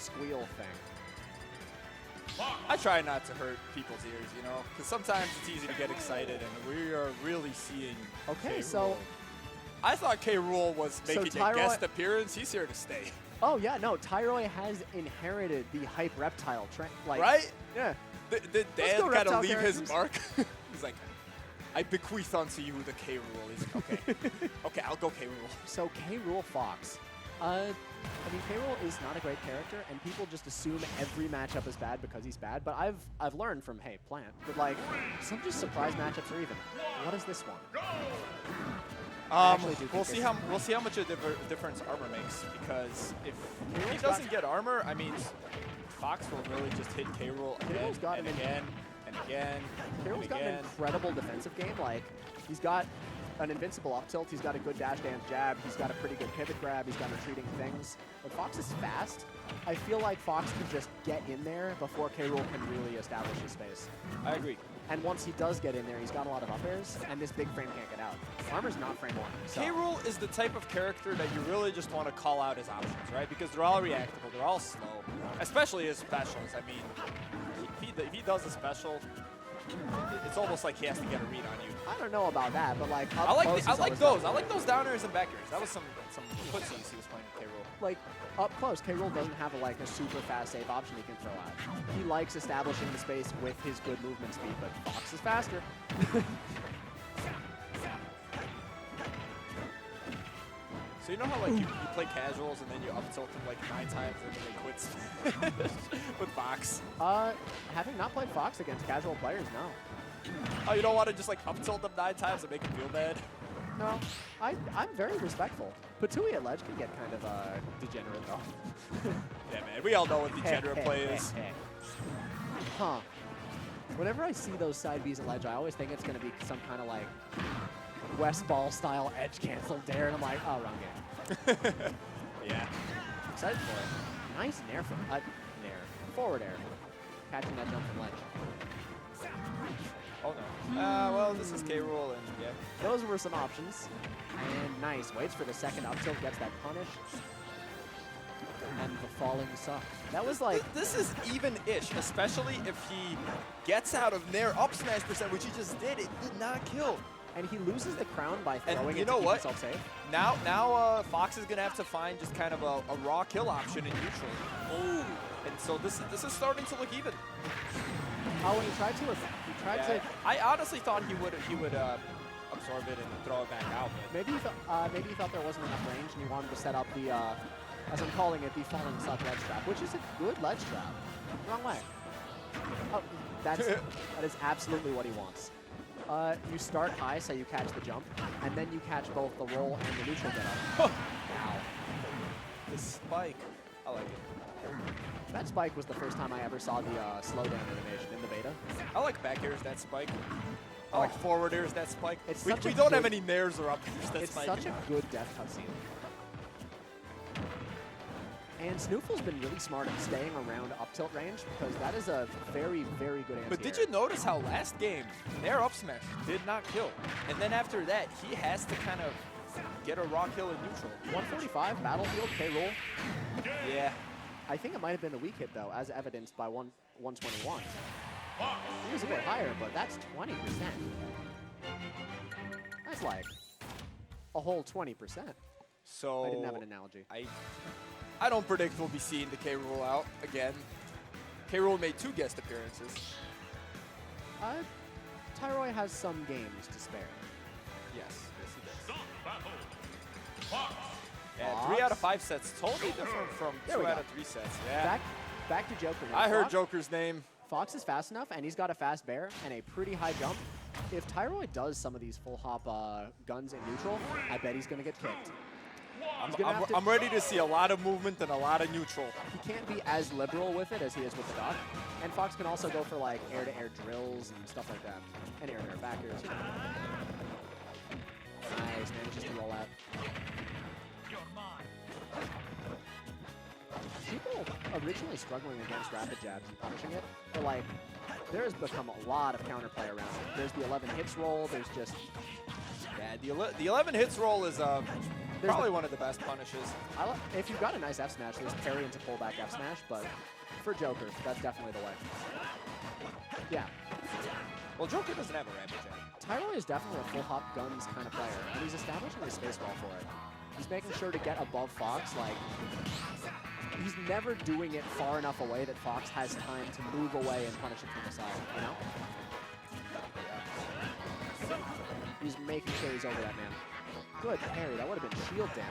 squeal thing. I try not to hurt people's ears, you know, because sometimes it's easy to get excited, and we are really seeing. Okay, K. so Rool. I thought K. Rool was making a Tyroy- guest appearance. He's here to stay. oh yeah, no, Tyroy has inherited the hype reptile trend. Like, Right? Yeah. Did Dan go, kind of reptile leave his characters. mark? He's like, I bequeath unto you the K. Rool. He's like, okay, okay, I'll go K. Rool. So K. Rool Fox. I mean, K. Rool is not a great character, and people just assume every matchup is bad because he's bad. But I've learned from Plant that like some just surprise matchups are even. What is this one? We'll see how much a difference armor makes, because if he doesn't get armor, I mean, Fox will really just hit K. Rool again and again and again. K. Rool's got an incredible defensive game. Like, he's got an invincible up tilt, he's got a good dash dance jab, he's got a pretty good pivot grab, he's got retreating things. But Fox is fast. I feel like Fox can just get in there before K. Rool can really establish his space. I agree. And once he does get in there, he's got a lot of up airs, and this big frame can't get out. Armor's not frame one. So. K. Rool is the type of character that you really just want to call out his options, right? Because they're all reactable, they're all slow, especially his specials. I mean, if he does a special, it's almost like he has to get a read on you. I don't know about that, but like I like those. I like those down airs and back airs. That was some footsies he was playing with K. Rool. Like, up close, K. Rool doesn't have a super fast save option he can throw out. He likes establishing the space with his good movement speed, but Fox is faster. So you know how you play casuals and then you up tilt them like 9 times and then they quit with Fox? Having not played Fox against casual players, no. Oh, you don't want to just up tilt them 9 times and make them feel bad? No, I'm very respectful. Patui at ledge can get kind of degenerate though. Yeah, man, we all know what degenerate play is. Huh. Whenever I see those side Bs at ledge, I always think it's going to be some kind of West Ball style edge cancel dare, and I'm like, oh, wrong game. Yeah. Excited for it. Nice nair from nair. Forward air. Catching that jump from ledge. Oh no. Well, this is K. Rool, and yeah. Those were some options. And nice. Waits for the second up tilt, gets that punish. And the falling sucks. That was This is even-ish, especially if he gets out of nair up smash percent, which he just did. It did not kill. And he loses the crown by throwing and you it know to keep what? himself safe. Now Fox is gonna have to find just kind of a raw kill option in neutral. Oh, and so this is starting to look even. Oh, when he tried to. I honestly thought he would absorb it and throw it back out. But Maybe he thought there wasn't enough range, and he wanted to set up the, as I'm calling it, the falling suck ledge trap, which is a good ledge trap. Wrong way. Oh, that is absolutely what he wants. You start high, so you catch the jump, and then you catch both the roll and the neutral get up. Wow. the spike, I like it. That spike was the first time I ever saw the slowdown animation in the beta. I like back airs that spike. I like forward airs that spike. We don't have any nairs or up airs that spike. It's such a good death cutscene. And SNooFL's been really smart at staying around up tilt range, because that is a very, very good anti-air. But did you notice how last game, nair up smash did not kill? And then after that, he has to kind of get a raw kill in neutral. 145, Battlefield, K. Rool. Yeah. I think it might have been a weak hit, though, as evidenced by 121. He was a bit higher, but that's 20%. That's like a whole 20%. So I didn't have an analogy. I don't predict we'll be seeing the K. Rool out again. K. Rool made 2 guest appearances. Tyroy has some games to spare. Yes he does. Yeah, Fox. 3 out of 5 sets, totally different from 2 out of 3 sets. Yeah. Back to Joker. Now. I heard Joker's name. Fox is fast enough, and he's got a fast bear and a pretty high jump. If Tyroy does some of these full hop guns in neutral, I bet he's going to get kicked. I'm ready to see a lot of movement and a lot of neutral. He can't be as liberal with it as he is with the dot. And Fox can also go for like air-to-air drills and stuff like that. And air-to-air backers. Nice, manages to roll out. People originally struggling against rapid jabs and punishing it, but like, there has become a lot of counterplay around it. There's the 11 hits roll, there's just... Yeah, the 11 hits roll is Probably one of the best punishes. If you've got a nice F smash, there's parry into pullback F smash, but for Joker, that's definitely the way. Yeah. Well, Joker doesn't have a Rampage yet. Tyroy is definitely a full hop guns kind of player, and he's establishing a space wall for it. He's making sure to get above Fox, like, he's never doing it far enough away that Fox has time to move away and punish it from the side, you know? He's making sure he's over that man. Good parry, that would have been shield damage.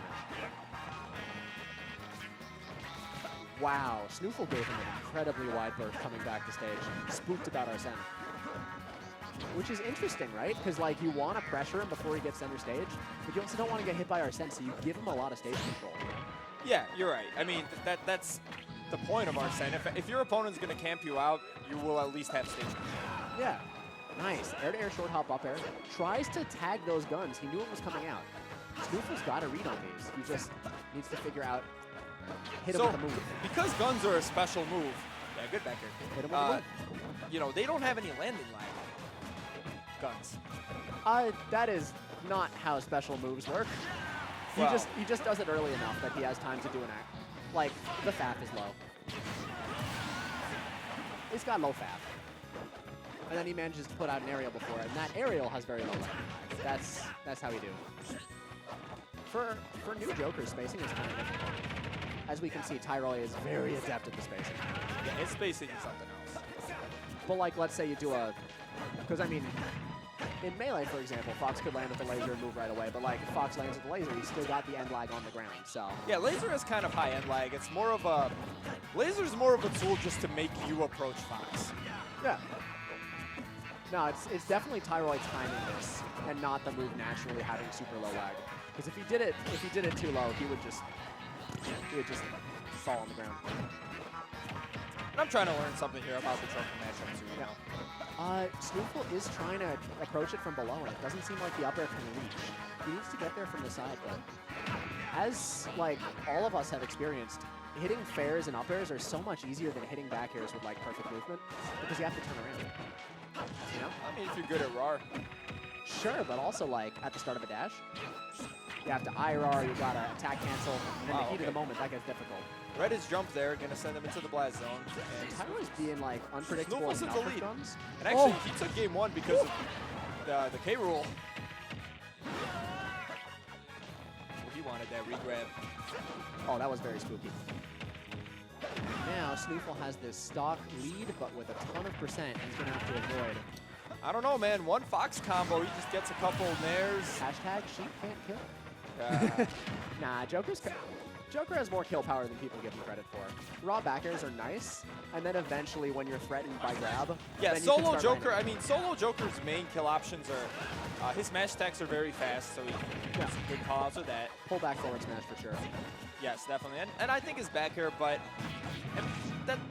Wow, SNooFL gave him an incredibly wide berth coming back to stage. Spooked about Arsene. Which is interesting, right? Because, like, you want to pressure him before he gets center stage, but you also don't want to get hit by Arsene, so you give him a lot of stage control. Yeah, you're right. I mean, that's the point of Arsene. If your opponent's going to camp you out, you will at least have stage control. Yeah. Nice. Air-to-air short hop up air. Tries to tag those guns. He knew it was coming out. SNooFL's got a read on these. He just needs to figure out, hit him with a move. Because guns are a special move. Yeah, good back here. Hit him with a move. You know, they don't have any landing lag. Guns. That is not how special moves work. Well, He just does it early enough that he has time to do an act. Like, the FAF is low. He's got low FAF. And then he manages to put out an aerial before it, and that aerial has very low landing. That's how we do. For new Jokers, spacing is kind of difficult. As we can see, Tyroy is very adept at the spacing. Yeah, his spacing is something else. But like, let's say you do because I mean, in Melee, for example, Fox could land with the laser and move right away, but like, if Fox lands with the laser, he's still got the end lag on the ground, so. Yeah, laser is kind of high end lag. It's more of a, laser's more of a tool just to make you approach Fox. Yeah. No, it's definitely Tyroy timing this, and not the move naturally having super low lag. Because if he did it too low, he would just fall on the ground. And I'm trying to learn something here about the Joker matchup too, you know. SNooFL is trying to approach it from below, and it doesn't seem like the up air can reach. He needs to get there from the side, but as like all of us have experienced, hitting fairs and up airs are so much easier than hitting back airs with like perfect movement, because you have to turn around. You know? I mean, if you're good at RAR. Sure, but also like at the start of a dash, you have to IRR, you gotta attack cancel, and in the heat of the moment, that gets difficult. Red is jump there, gonna send him into the blast zone. And Tyroy's being like unpredictable SNooFL's in enough the with lead. guns. And actually, he took game one because of the K Rool. He wanted that regrab. Oh, that was very spooky. Now, SNooFL has this stock lead, but with a ton of percent, he's gonna have to avoid. I don't know, man. One Fox combo, he just gets a couple nairs. Hashtag sheep can't kill. Yeah. Nah, Joker has more kill power than people give him credit for. Raw back airs are nice, and then eventually when you're threatened by grab, yeah, then you can solo start Joker, landing. I mean, solo Joker's main kill options are, his smash attacks are very fast, so he can do some good calls with that. Pull back forward smash for sure. Yes, definitely. And I think his back air, but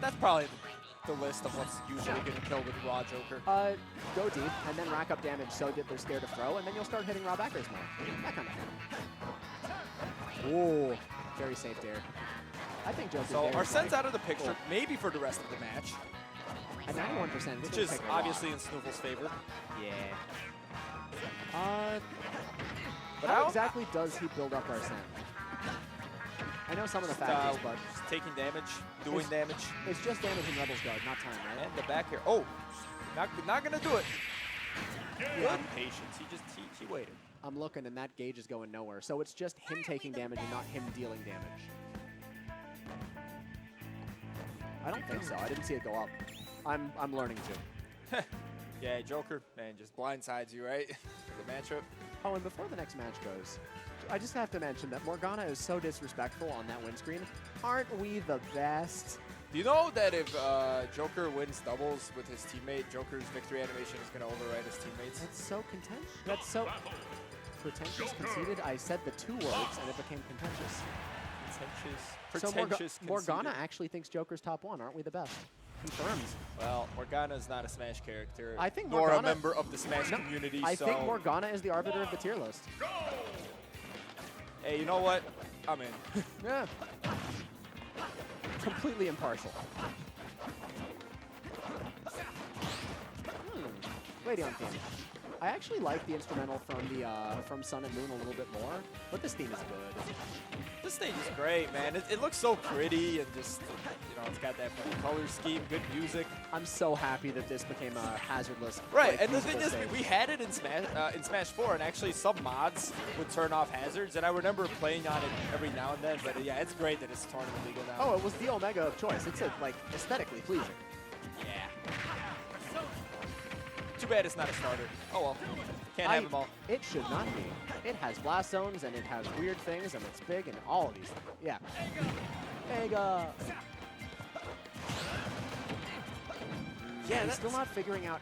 that's probably the list of what's usually going to kill with raw Joker. Go deep, and then rack up damage so that they're scared to throw, and then you'll start hitting raw back airs more. That kind of thing. Whoa. Very safe there. I think Joker's So there. Arsene's out of the picture, maybe for the rest of the match. At 91%. Which is obviously in SNooFL's favor. Yeah. But how exactly does he build up Arsene? I know some of the factors, but just taking damage, doing damage. It's just damage in Rebel's Guard, not time, right? And the back here. Oh, not gonna do it. Yeah. Good patience. He waited. I'm looking, and that gauge is going nowhere. So it's just him taking damage and not him dealing damage. I don't think so. I didn't see it go up. I'm learning to. Yeah, Joker, man, just blindsides you, right? For the matchup. Oh, and before the next match goes, I just have to mention that Morgana is so disrespectful on that windscreen. Aren't we the best? Do you know that if Joker wins doubles with his teammate, Joker's victory animation is going to override his teammates? That's so contentious. That's so pretentious, conceited. I said the two words, and it became contentious. Pretentious, so Morgana actually thinks Joker's top one. Aren't we the best? Confirmed. Well, Morgana's not a Smash character, I think nor Morgana, a member of the Smash community. I think Morgana is the arbiter of the tier list. Hey, you know what? I'm in. Yeah. Completely impartial. Lady on theme. I actually like the instrumental from Sun and Moon a little bit more, but this theme is good. This stage is great, man. It looks so pretty and just, you know, it's got that color scheme, good music. I'm so happy that this became a hazardless. Right, like, and the thing musical is, stage. we had it in Smash 4, and actually some mods would turn off hazards, and I remember playing on it every now and then. But yeah, it's great that it's tournament legal now. Oh, it was the Omega of choice. It's like aesthetically pleasing. Yeah. Too bad it's not a starter. Oh well, can't have them all. It should not be. It has blast zones and it has weird things and it's big and all of these things. Yeah. Mega. Yeah, He's that's still not figuring out.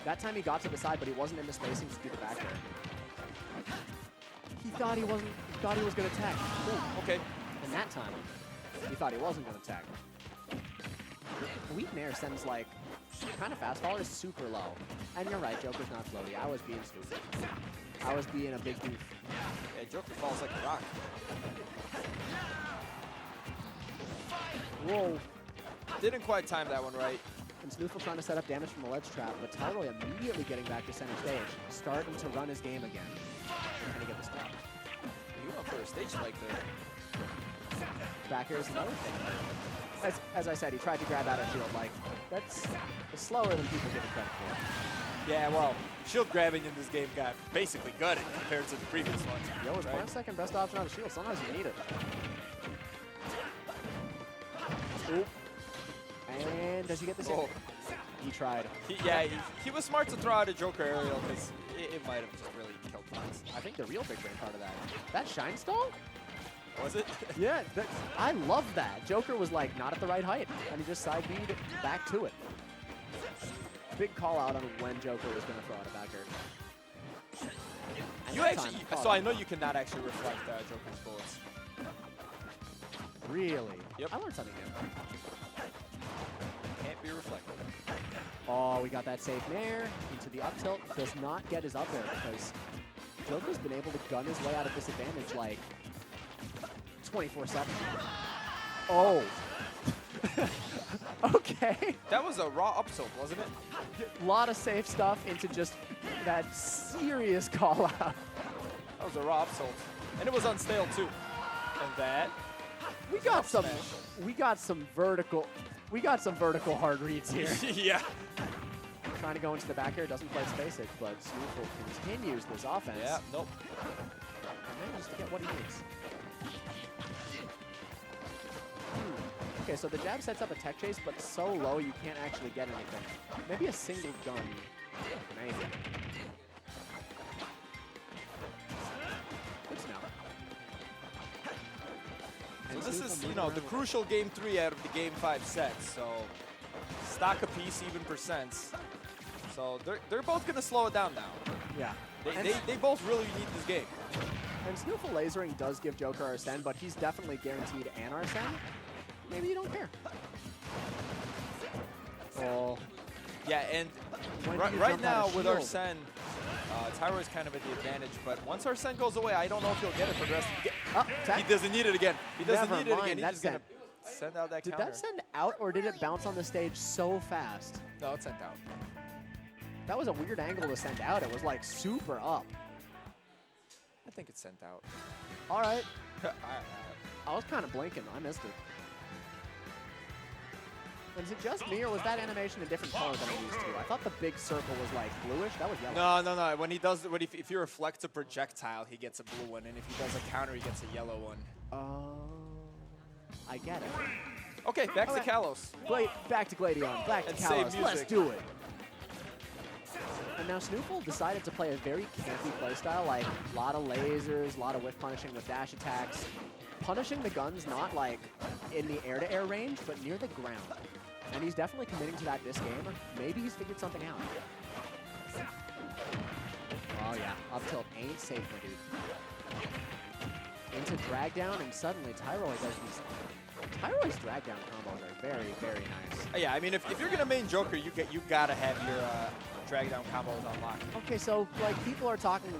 That time he got to the side, but he wasn't in the spacing to do the back there. He thought he wasn't. He thought he was going to attack. Ooh. okay. And that time, he thought he wasn't going to attack. Weak Nair sends like kind of fast faller is super low. And you're right, Joker's not floaty. I was being stupid. I was being a big goof. Yeah, Joker falls like a rock. Whoa. Didn't quite time that one right. And SNooFL trying to set up damage from the ledge trap, but Tyroy immediately getting back to center stage, starting to run his game again. Trying to get the stop. You went for a stage spike there. Back air is another thing. As I said, he tried to grab out of shield. Like, that's slower than people give it credit for. Yeah, well, shield grabbing in this game got basically gutted compared to the previous ones. Yo, it's right? 1 second best option out of shield. Sometimes you need it. Oop. And does he get this hit? Oh. He tried. He was smart to throw out a Joker aerial because it might have just really killed things. I think the real big brain part of that shine stall? Was it? Yeah, I love that. Joker was like not at the right height, and he just side B'd back to it. Big call out on when Joker was going to throw out a back air. And You that actually, time, caught so I him. know you cannot actually reflect Joker's bullets. Really? Yep. I learned something new. Can't be reflected. Oh, we got that safe nair into the up tilt. Does not get his up air because Joker's been able to gun his way out of this advantage like 24/7. Oh. Okay. That was a raw up tilt, wasn't it? A lot of safe stuff into just that serious call out. That was a raw up tilt. And it was unstale too. And that. We got some Smash. we got some vertical hard reads here. Yeah. Trying to go into the back air, doesn't quite space it, but SNooFL continues this offense. Yeah, nope. And manages to get what he needs. Okay, so the jab sets up a tech chase, but so low you can't actually get anything. Maybe a single gun. Maybe. Good to know. So And this SNooFL is, moving you know, around the with crucial game 3 out of the game 5 sets. So stock a piece, even percents. So they're both gonna slow it down now. Yeah. They both really need this game. And SNooFL lasering does give Joker Arsene, but he's definitely guaranteed an Arsene. Maybe you don't care. Oh. Yeah, and When do you right jump out now of with shield? Arsene, Tyroy's kind of at the advantage. But once Arsene goes away, I don't know if he'll get it for the rest of the game. Oh, He tech. doesn't need it again. He doesn't Never need it mind, again. He's that's just gonna send out that Did counter. that send out or did it bounce on the stage so fast? No, it sent out. That was a weird angle to send out. It was like super up. I think it's sent out. All right. Alright. I was kind of blinking. I missed it. Was it just me or was that animation a different color than I'm used to? I thought the big circle was like bluish. That was yellow. No. When he does, if you reflect a projectile, he gets a blue one, and if he does a counter, he gets a yellow one. Oh, I get it. Okay, back to Okay. Kalos. Back to Gladion. Back to And same Kalos. Let's music. do it. And now SNooFL decided to play a very campy playstyle, like a lot of lasers, a lot of whiff punishing with dash attacks. Punishing the guns not like in the air-to-air range, but near the ground. And he's definitely committing to that this game. Maybe he's figured something out. Oh yeah, up tilt ain't safe, my dude. Into drag down, and suddenly Tyroy does these. Tyroy's drag down combos are very, very nice. Yeah, I mean, if you're gonna main Joker, you gotta have your drag down combos unlocked. Okay, so like people are talking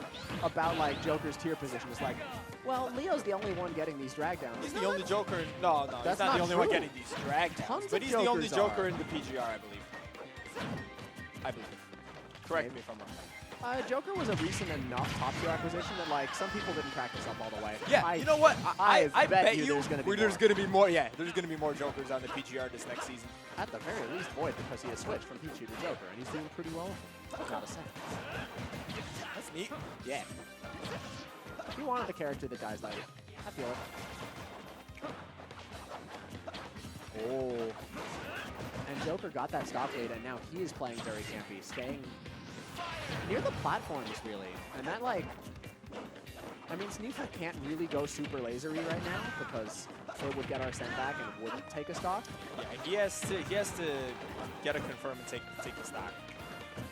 about like Joker's tier position. It's like, well, Leo's the only one getting these drag downs. He's the only Joker. No, he's That's not not the only one true. getting these drag downs. Tons But of he's the only Jokers Joker are. in the PGR, I believe. Correct me if I'm wrong. Joker was a recent enough top tier acquisition that like some people didn't crack this up all the way. Yeah, you know what? I bet you there's going to be there's going to be more. Yeah, there's going to be more Jokers on the PGR this next season. At the very least, Void, because he has switched from Pichu to Joker, and he's doing pretty well. Gotta say. That's neat. Yeah. He wanted the character that dies like. I feel it. Oh. And Joker got that stock lead, and now he is playing very campy, staying near the platforms, really. And that, like, I mean, SNooFL can't really go super lasery right now because it would get our send back and it wouldn't take a stock. Yeah, he has to get a confirm and take the stock.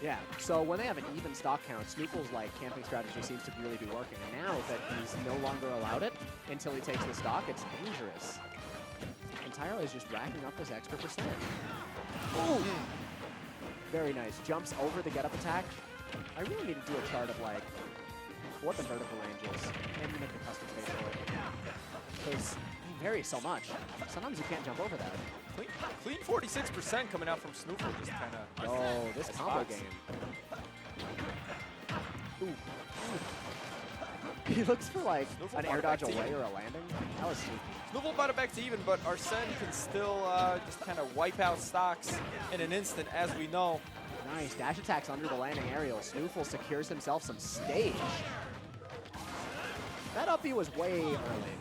Yeah, so when they have an even stock count, SNooFL's like camping strategy seems to really be working. And now that he's no longer allowed it until he takes the stock, it's dangerous. And Tyroy is just racking up this extra percent. Ooh. Very nice. Jumps over the get-up attack. I really need to do a chart of like what the vertical range is. Maybe make a custom stage for it. Because it varies so much. Sometimes you can't jump over that. Clean 46% coming out from SNooFL, just kind of. Oh, this combo game. Ooh. He looks for like SNooFL an air dodge away or a landing. That was sneaky. SNooFL brought it back to even, but Arsene can still just kind of wipe out stocks in an instant, as we know. Nice. Dash attacks under the landing aerial. SNooFL secures himself some stage. That up B was way early.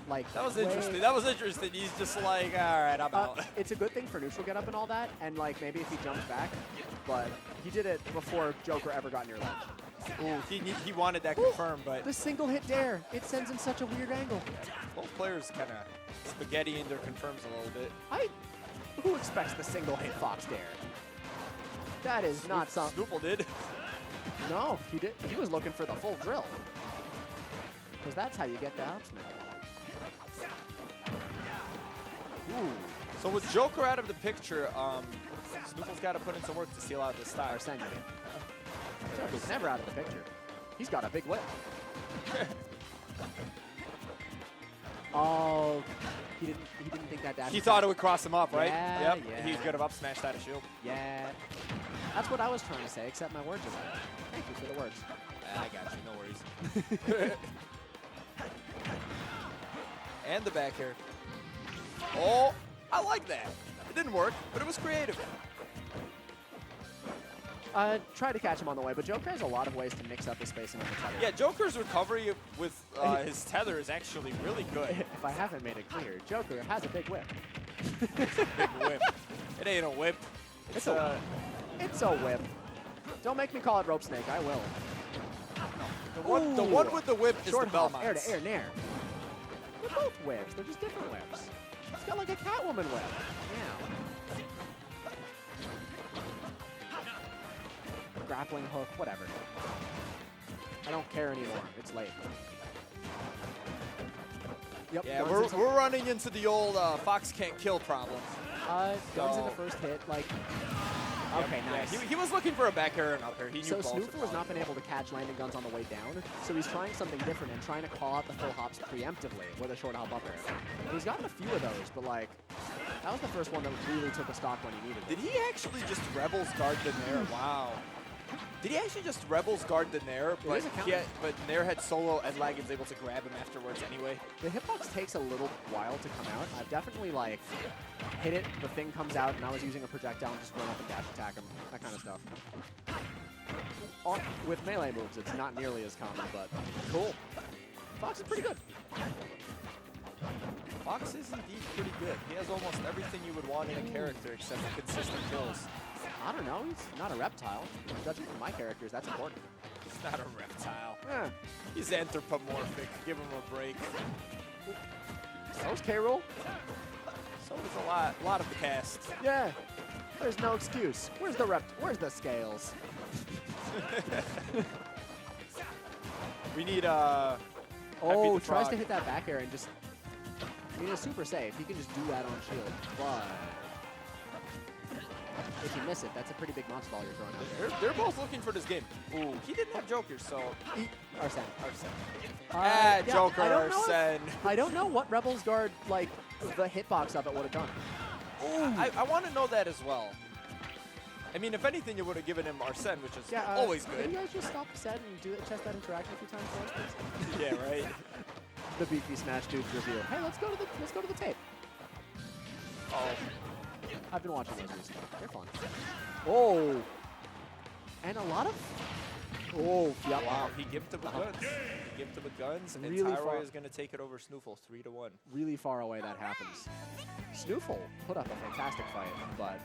Like That was interesting. That was interesting. He's just like, all right, I'm out. It's a good thing for neutral get up and all that, and like maybe if he jumps back, but he did it before Joker ever got near ledge. Ooh, he wanted that confirmed, but The single hit dare, it sends in such a weird angle. both players kind of spaghetti in their confirms a little bit. Who expects the single hit Fox dare? That is not something. SNooFL did. No, he did. He was looking for the full drill. Because that's how you get the up smash. Ooh. So with Joker out of the picture, SNooFL's got to put in some work to seal out this stock. Arsene. Joker's never out of the picture. He's got a big whip. Oh, he didn't think that dash. He thought it would cross him up, right? Yeah, Yep. yeah. He could have up smashed out of shield. Yeah. That's what I was trying to say, except my words are bad. Thank you for the words. I got you. No worries. And the back air. Oh, I like that. It didn't work, but it was creative. Tried to catch him on the way, but Joker has a lot of ways to mix up his spacing on the tether. Yeah, Joker's recovery with his tether is actually really good. If I haven't made it clear, Joker has a big whip. Big whip. It ain't a whip. It's a whip. Don't make me call it rope snake. I will. The one with the whip is Short the hop, Belmont. air to air, nair. They're both whips. They're just different whips. It's got like a Catwoman whip. Yeah. Grappling hook, whatever. I don't care anymore. It's late. Yep. Yeah, Guns we're running into the old Fox can't kill problem. Guns in the first hit, like. Okay, Yeah, nice. he was looking for a back air and up air. He knew So both SNooFL were has not fine. been able to catch landing guns on the way down, so he's trying something different and trying to call out the full hops preemptively with a short hop up air. And he's gotten a few of those, but like, that was the first one that really took a stock when he needed it. Did he actually just Rebels guard the Nair? Wow. Did he actually just Rebels guard the Nair? But, is a counter. but Nair had solo and Lag was able to grab him afterwards anyway. The hitbox takes a little while to come out. I've definitely like hit it, the thing comes out, and I was using a projectile and just run up and dash attack him, that kind of stuff. With melee moves, it's not nearly as common, but cool. Fox is pretty good. Fox is indeed pretty good. He has almost everything you would want in a character except for consistent kills. I don't know, he's not a reptile. Judging from my characters, that's important. He's not a reptile. Yeah. He's anthropomorphic. Give him a break. So's K-Rool. So is a lot of the cast. Yeah. There's no excuse. Where's the scales? We need Oh, the tries Frog. to hit that back air and just. I mean, it's super safe. He can just do that on shield. But if you miss it, that's a pretty big monster ball you're throwing out there. They're both looking for this game. Ooh, he didn't have Jokers, so Arsene. yeah, Joker I don't know Arsene. I don't know what Rebels Guard, like, the hitbox of it would have done. I want to know that as well. I mean, if anything, you would have given him Arsene, which is Yeah, always Can good. you guys just stop the set and do chest that interaction a few times for us, please? Yeah, right. The Beefy Smash Dudes review. Hey, let's go to the tape. Oh, I've been watching those recently. They're fun. Oh, and a lot of. Oh, yeah, wow. He gimped him with guns. He gimped him with guns, and Really Tyroy far. is going to take it over SNooFL 3-1. Really far away that happens. SNooFL put up a fantastic fight, but.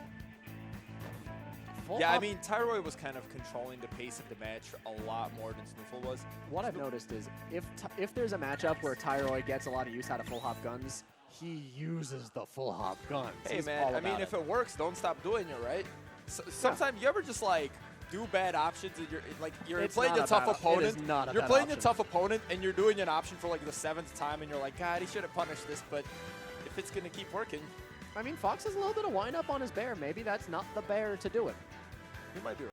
Yeah, I mean, Tyroy was kind of controlling the pace of the match a lot more than SNooFL was. What I've noticed is if there's a matchup where Tyroy gets a lot of use out of full hop guns, he uses the full hop guns. Hey, He's man, all I mean, about if it works, don't stop doing it, right? Sometimes you ever just like do bad options and you're It's playing not a a tough bad- it opponent. is not a You're bad playing a option. tough opponent and you're doing an option for like the 7th time, and you're like, God, he should have punished this. But if it's gonna keep working, I mean, Fox has a little bit of wind up on his bear. Maybe that's not the bear to do it. he might be right.